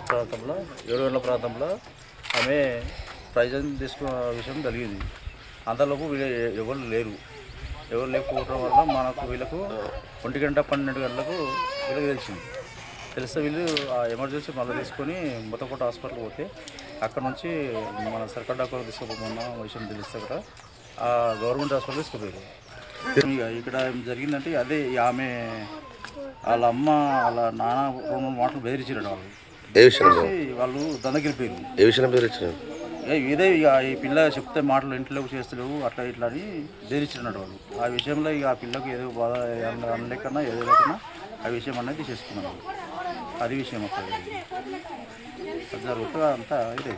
ప్రాంతంలో 7 గంటల ప్రాంతంలో ఆమె ప్రైజన్ తీసుకున్న విషయం జరిగింది. అంతలోపు ఎవరు లేకపోవడం వల్ల మనకు వీళ్ళకు 1 గంట 12 గంటలకు వీళ్ళకి తెలిస్తే వీళ్ళు ఆ ఎమర్జెన్సీ మళ్ళీ తీసుకొని మొత్తకోట హాస్పిటల్ పోతే అక్కడ నుంచి మన సర్కార్ డాక్టర్ తీసుకుపోమన్న విషయం తెలిస్తే కూడా ఆ గవర్నమెంట్ హాస్పిటల్ తీసుకుపోయారు. ఇక్కడ ఏం జరిగిందంటే అదే ఆమె వాళ్ళ అమ్మ వాళ్ళ నాన్న 2 మాటలు బెదిరించారు వాళ్ళు దందగిరిపోయారు. ఏ విషయం బెదిరించారు? ఇదే ఇక ఈ పిల్ల చెప్తే మాటలు ఇంట్లో చేస్తలేవు అట్లా ఇట్లా అని బెదిరించినట్టు వాళ్ళు. ఆ విషయంలో ఇక ఆ పిల్లకి ఏదో బాధ అనలేకన్నా ఏదో లేకన్నా ఆ విషయం అనేది చేసుకున్నారు. అది విషయం అక్కడ జరుగుతుంది అంతా ఇదే.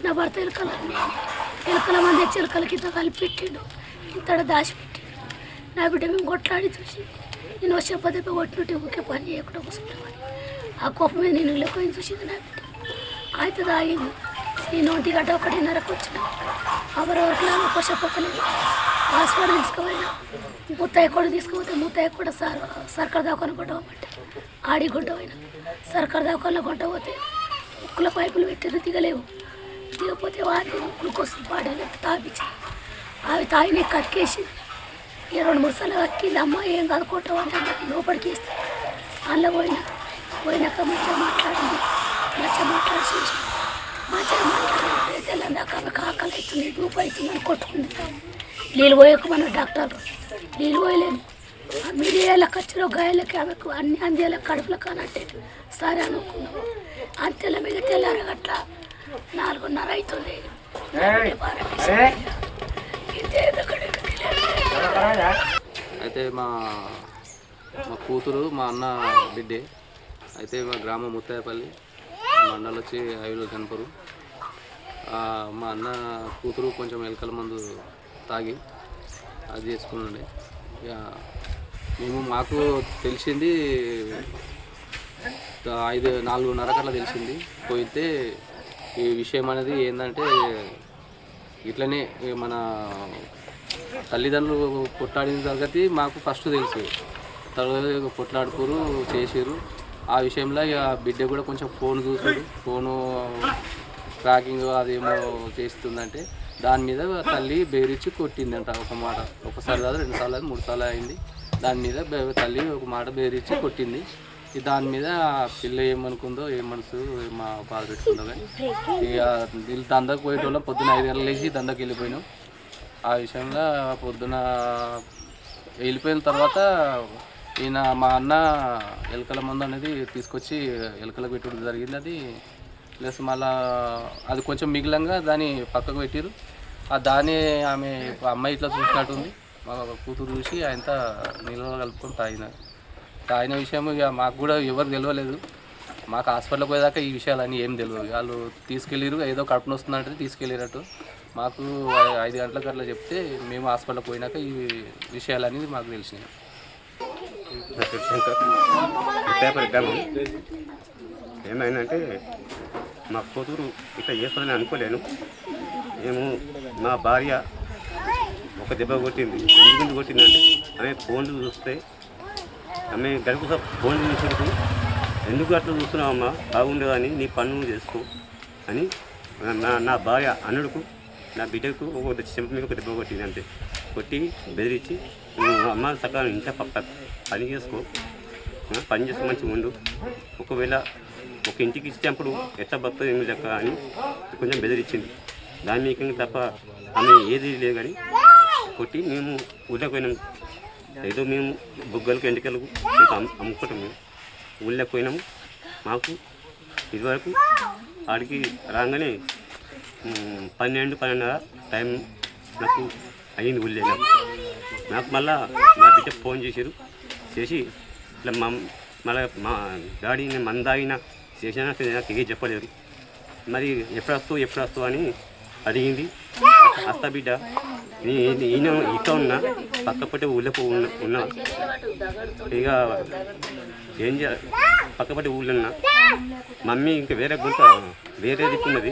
నా భర్త ఎలుకల మంది చిలకల కింద కలిపి పెట్టిండు, ఇంతడ దాచిపెట్టిండు. నా బిడ్డ మేము కొట్లాడి చూసి నేను వచ్చే దెబ్బ కొట్టినట్టు ఒకే పని చేయకుండా కూర్చుంటామని ఆ కోపం మీద నేను వెళ్ళిపోయింది చూసింది నా బిడ్డ. అయితే తాగింది. నేను 1 గంట 1:30కు వచ్చిన అవరవరకు ఒక చెప్పలేదు. హాస్పిటల్ తీసుకుపోయినా ముత్తయ్య కూడా తీసుకుపోతే ముత్తయ్య కూడా సర్కార్ దవాఖాన కొట్టమంటే ఆడి కొట్టపోయినా సర్కార్ దవాఖానలో కొట్టపోతే ముక్కుల పైపులు పెట్టారు, దిగలేవు. దిగపోతే వాటి గ్లూకోజ్ బాడీలో తాపించి అవి తాగిన కక్కేసింది. 2-3 సార్లు కక్కింది. అమ్మ ఏం కాదు కొట్టమంటే లోపలికి వేస్తే అందులో పోయినాక మంచిగా మాట్లాడింది. మంచిగా మాట్లాడి తెల్లందాక ఆమెకు ఆకలి అవుతుంది, దూపు అవుతుంది అని కొట్టుకుంది. నీళ్ళు పోయకు మన డాక్టర్లు నీళ్ళు పోయలేను. మిరియాల ఖర్చులో గాయాలకి ఆమెకు అన్ని అందేల కడుపులో కానంటే సరే అనుకున్నాము. అంతేలా మీద తెల్లారగట్ల 4:30 అవుతుంది. అయితే మా కూతురు మా అన్న బిడ్డే. అయితే మా గ్రామం ముత్తాయపల్లి, మండలం వచ్చి ఐలో కనపరు. మా అన్న కూతురు కొంచెం ఎలకల మందు తాగి అది చేసుకున్నాండి. ఇక మాకు తెలిసింది 4:30 కల్లా తెలిసింది. పోయితే ఈ విషయం అనేది ఏంటంటే ఇట్లనే మన తల్లిదండ్రులు కొట్లాడిన సంగతి మాకు ఫస్ట్ తెలుసు. తర్వాత కొట్లాడుకోరు చేసారు. ఆ విషయంలో ఇక బిడ్డ కూడా కొంచెం ఫోన్ చూసాడు. ఫోను ట్రాకింగ్ అదేమో చేస్తుందంటే దాని మీద తల్లి బెదిరించి కొట్టిందంట. ఒక మాట ఒకసారి కాదు 2 సార్లు 3 సార్లు అయింది. దాని మీద తల్లి ఒక మాట బెదిరించి కొట్టింది. దాని మీద పిల్ల ఏమనుకుందో ఏం మనసు మా బాధ పెట్టుకుందో కానీ ఇక వీళ్ళు దందకు పోయేటోళ్ళం. పొద్దున్న 5 గంటలు లేచి దందకు వెళ్ళిపోయినాం. ఆ విషయంలో పొద్దున వెళ్ళిపోయిన తర్వాత ఈయన మా అన్న ఎలకల మందు అనేది తీసుకొచ్చి ఎలకలకు పెట్టడం జరిగింది. అది ప్లస్ మళ్ళా అది కొంచెం మిగిలంగా దాన్ని పక్కకు పెట్టారు. దాన్ని ఆమె అమ్మాయి ఇట్లా చూసినట్టుంది. మా కూతురు చూసి ఆయనతో నీళ్ళలో కలుపుకొని తాగిన విషయం ఇక మాకు కూడా ఎవరు తెలియలేదు. మాకు హాస్పిటల్కి పోయేదాకా ఈ విషయాలన్నీ ఏం తెలియదు. వాళ్ళు తీసుకెళ్ళారు, ఏదో కడుపున వస్తుందంటే తీసుకెళ్ళినట్టు. మాకు 5 గంటలకు అట్లా చెప్తే మేము హాస్పిటల్కి పోయినాక ఈ విషయాలన్నీ మాకు తెలిసినాయి. ఏమైందంటే మా కూతురు ఇట్లా చేస్తుందని అనుకోలేను. మేము మా భార్య ఒక దెబ్బ కొట్టింది. ఎందుకు కొట్టిందంటే ఆమె ఫోన్లు చూస్తే ఆమె గడుపు ఫోన్లు చూసినట్టు ఎందుకు అట్లా చూస్తున్నావమ్మా, బాగుండదు అని నీ పన్ను చేసుకో అని నా భార్య అన్నుడుకు నా బిడ్డకు ఒక చెంప మీద ఒక దెబ్బ కొట్టింది. అంతే కొట్టి బెదిరించి అమ్మ సకాలం ఇంట్లో పని చేసుకో, పని చేస్తే మంచిగా ఉండు, ఒకవేళ ఒక ఇంటికి ఇచ్చినప్పుడు ఎట్లా బతుంది ఏమి లెక్క అని కొంచెం బెదిరించింది. దాని మీకు తప్ప ఆమె ఏది లేదు కానీ కొట్టి మేము ఊళ్ళోకి పోయినాం. ఏదో మేము బుగ్గలకు ఎంటికలకు అమ్ముకుంటాం. మేము ఊళ్ళోకి పోయినాము. మాకు ఇదివరకు ఆడికి రాగానే 12-12:30 టైం నాకు అయ్యింది ఊళ్ళో. నాకు మళ్ళా నా బిడ్డ ఫోన్ చేసి ఇట్లా మళ్ళీ మా డాడీ నేను మందాగిన చేసినా నాకు ఏ చెప్పలేదు. మరి ఎప్పుడు వస్తావు అని అడిగింది. వస్తా బిడ్డ, ఈయన ఇక్కడ ఉన్నా పక్కపట్టే ఊళ్ళో ఉన్నా ఇక ఏం చేయాలి, పక్కపట్టే ఊళ్ళో ఉన్నా. మమ్మీ ఇంకా వేరే దిక్కున్నది,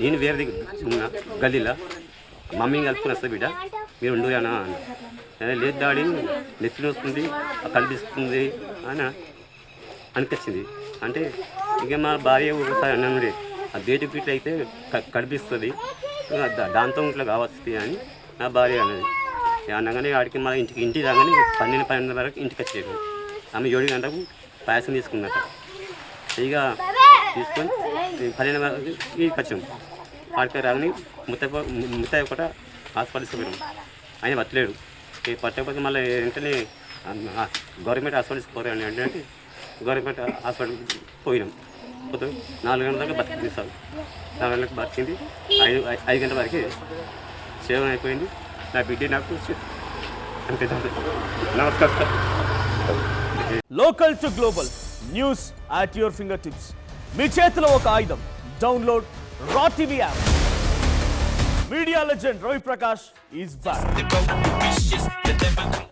నేను వేరే దిక్కు ఉన్నా గల్లీలో. మమ్మీ కలుపుకొని వస్తా బిడ్డ, మీరు ఉండు అన్నా. లేదు డాడీ నెత్తిని వస్తుంది, కనిపిస్తుంది అని అనిపించింది. అంటే ఇక మా భార్య ఒకసారి అన్నది ఆ గేటు గిట్ల అయితే కనిపిస్తుంది, దాంతో ఇట్లా కావస్తుంది అని నా భార్య అన్నది. అనగానే ఆడికి మన ఇంటి రాగానే 12 వరకు ఇంటికి వచ్చేది. ఆమె 7 గంటలకు పాయసం తీసుకున్నట్ట. ఇక తీసుకొని 12 వరకు ఇంటికి వచ్చాము. ఆడికి రాగానే ముత్తయ్య ఒకట హాస్పిటల్స్కి పోయాం. ఆయన పట్టలేడు. పట్టకపోతే మళ్ళీ వెంటనే గవర్నమెంట్ హాస్పిటల్స్కి పోరాని అంటే గవర్నమెంట్ హాస్పిటల్కి పోయినాం. పోతే 4 గంటల దాకా బతికిస్తాం. 4 గంటలకు బతికింది. 5 గంటల వరకు సేవన అయిపోయింది. నా బిడ్డ నాకు నమస్కారం sir. Local to global news at your finger tips. మీ చేతిలో ఒక ఆయుధం. Download Raa TV app. Media legend Ravi Prakash is back.